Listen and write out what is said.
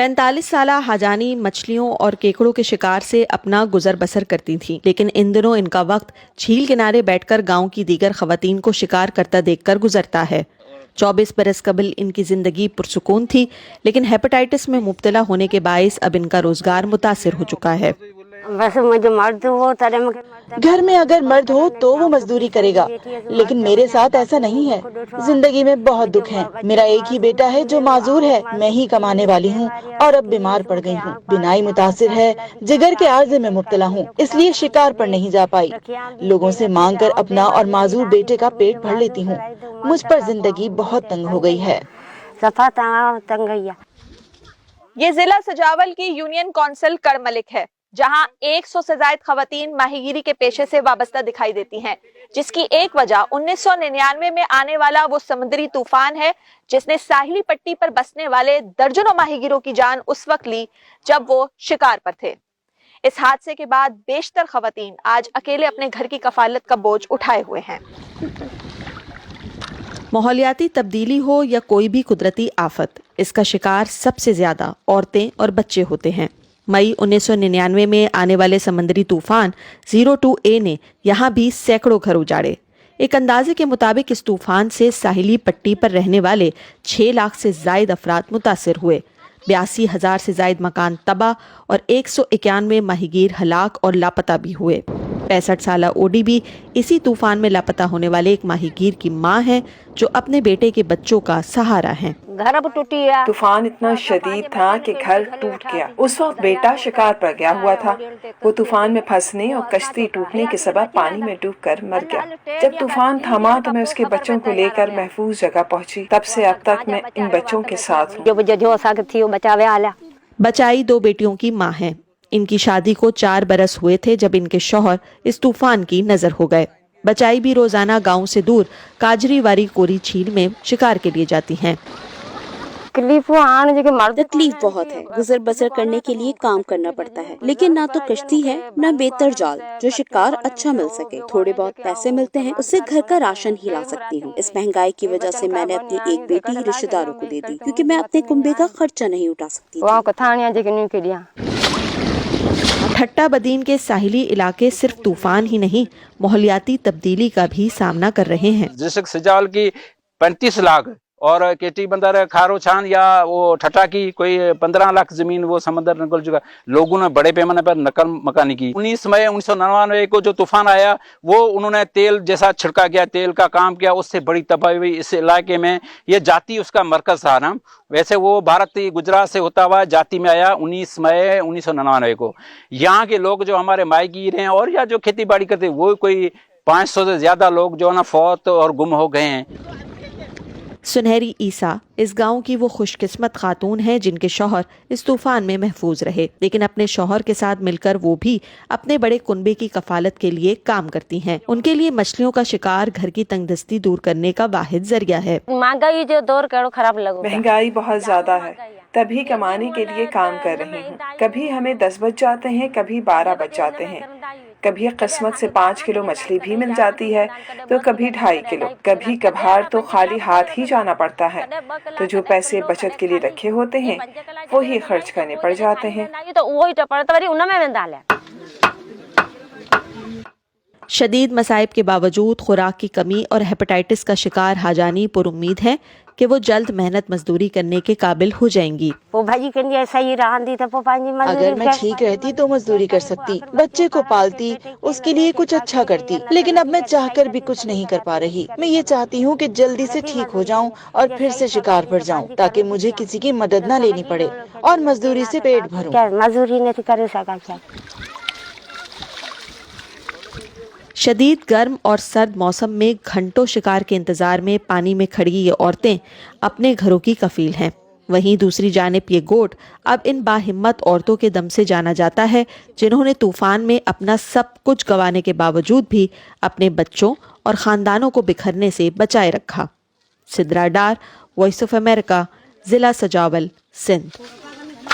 45 साला हाजानी मछलियों और केकड़ों के शिकार से अपना गुजर बसर करती थीं, लेकिन इन दिनों इनका वक्त झील किनारे बैठकर गांव की दीगर खवातीन को शिकार करता देखकर गुजरता है। 24 बरस कबल इनकी जिंदगी पुरसुकून थी, लेकिन हेपेटाइटिस में मुब्तला होने के बायस अब इनका रोजगार मुतासिर हो चुका है। घर में अगर मर्द हो तो वो मजदूरी करेगा, लेकिन मेरे साथ ऐसा नहीं है। जिंदगी में बहुत दुख है। मेरा एक ही बेटा है जो माजूर है, मैं ही कमाने वाली हूँ और अब बीमार पड़ गई हूँ। बिनाई मुतासिर है, जिगर के आर्जे में मुब्तला हूँ, इसलिए शिकार पर नहीं जा पाई। लोगों से मांग कर अपना और माजूर बेटे का पेट भर लेती हूँ। मुझ पर जिंदगी बहुत तंग हो गई है। ये जिला सजावल की यूनियन कौंसिल करमलिक है, जहां 100 से ज्यादा खवातीन माहीगीरी के पेशे से वाबस्ता दिखाई देती हैं, जिसकी एक वजह 1999 में आने वाला वो समुद्री तूफान है, जिसने साहिली पट्टी पर बसने वाले दर्जनों माहीगीरों की जान उस वक्त ली जब वो शिकार पर थे। इस हादसे के बाद बेशतर खवातीन आज अकेले अपने घर की कफालत का बोझ उठाए हुए हैं। माहौलियाती तब्दीली हो या कोई भी कुदरती आफत, इसका शिकार सबसे ज्यादा औरतें और बच्चे होते हैं। मई 1999 में आने वाले समंदरी तूफान 02A ने यहाँ भी सैकड़ों घर उजाड़े। एक अंदाजे के मुताबिक इस तूफान से साहिली पट्टी पर रहने वाले 6 लाख से जायद अफराद मुतासिर हुए। 82,000 से जायद मकान तबाह और 191 माहीगीर हलाक और लापता भी हुए। 65 साला ओडी भी इसी तूफान में लापता होने वाले एक माहीगीर की मां है, जो अपने बेटे के बच्चों का सहारा है। तूफान इतना शदीद था कि घर टूट गया। उस वक्त बेटा शिकार पर गया हुआ था। वो तूफान में फंसने और कश्ती टूटने के सबब पानी में डूबकर मर गया। जब तूफान थमा तो मैं उसके बच्चों को लेकर महफूज जगह पहुंची। तब से अब तक मैं इन बच्चों के साथ हूँ। बचाई 2 बेटियों की मां है। इनकी शादी को 4 बरस हुए थे जब इनके शौहर इस तूफान की नजर हो गए। बचाई भी रोजाना गांव से दूर काजरी वारी कोरी झील में शिकार के लिए जाती हैं। तकलीफ बहुत है। गुजर बसर करने के लिए काम करना पड़ता है, लेकिन ना तो कश्ती है न बेहतर जाल जो शिकार अच्छा मिल सके। थोड़े बहुत पैसे मिलते हैं, उससे घर का राशन ही ला सकती हूँ। इस महंगाई की वजह से मैंने अपनी एक बेटी रिश्तेदारों को दे दी, क्योंकि मैं अपने कुंबे का खर्चा नहीं उठा सकती। ठट्टा बदीन के साहिली इलाके सिर्फ तूफान ही नहीं, माहौलियाती तब्दीली का भी सामना कर रहे हैं। डिस्ट्रिक्ट सजावल की 35 लाख और केटी बंदर खारो छान या वो ठट्टा की कोई 15 लाख जमीन वो समंदर निकल चुका। लोगों ने बड़े पैमाने पर नकल मकानी की। 19 मई 1999 को जो तूफान आया, वो उन्होंने तेल जैसा छिड़का गया, तेल का काम किया, उससे बड़ी तबाही हुई इस इलाके में। ये जाति उसका मरकज था ना। वैसे वो भारत गुजरात से होता हुआ जाति में आया 19 मई 1999 को। यहाँ के लोग जो हमारे माहीगीर हैं और या जो खेती बाड़ी करते, वो कोई 500 से ज्यादा लोग जो है ना फौत और गुम हो गए हैं। सुनहरी ईसा इस गांव की वो खुशकिस्मत खातून है जिनके शौहर इस तूफान में महफूज रहे, लेकिन अपने शौहर के साथ मिलकर वो भी अपने बड़े कुनबे की कफालत के लिए काम करती हैं। उनके लिए मछलियों का शिकार घर की तंगदस्ती दूर करने का वाहिद जरिया है। महंगाई बहुत ज्यादा है, तभी कमाने के लिए काम कर रही हूँ। कभी हमें 10 बज जाते हैं, कभी 12 बज जाते हैं। कभी किस्मत से 5 किलो मछली भी मिल जाती है, तो कभी 2.5 किलो। कभी कभार तो खाली हाथ ही जाना पड़ता है, तो जो पैसे बचत के लिए रखे होते हैं वो ही खर्च करने पड़ जाते हैं। शदीद मसाइब के बावजूद खुराक की कमी और हेपेटाइटिस का शिकार हाजानी पुरुम्मीद है कि वो जल्द मेहनत मजदूरी करने के काबिल हो जाएंगी। अगर मैं ठीक रहती तो मजदूरी कर सकती, बच्चे को पालती, उसके लिए कुछ अच्छा करती, लेकिन अब मैं चाहकर भी कुछ नहीं कर पा रही। मैं ये चाहती हूँ कि जल्दी से ठीक हो जाऊँ और फिर से शिकार पर जाऊँ, ताकि मुझे किसी की मदद न लेनी पड़े और मजदूरी से पेट भरूं। शदीद गर्म और सर्द मौसम में घंटों शिकार के इंतजार में पानी में खड़ी ये औरतें अपने घरों की कफील हैं। वहीं दूसरी जानिब ये गोट अब इन बाहिम्मत औरतों के दम से जाना जाता है, जिन्होंने तूफान में अपना सब कुछ गंवाने के बावजूद भी अपने बच्चों और खानदानों को बिखरने से बचाए रखा। सिद्रा डार, वॉइस ऑफ अमेरिका, जिला सजावल, सिंध।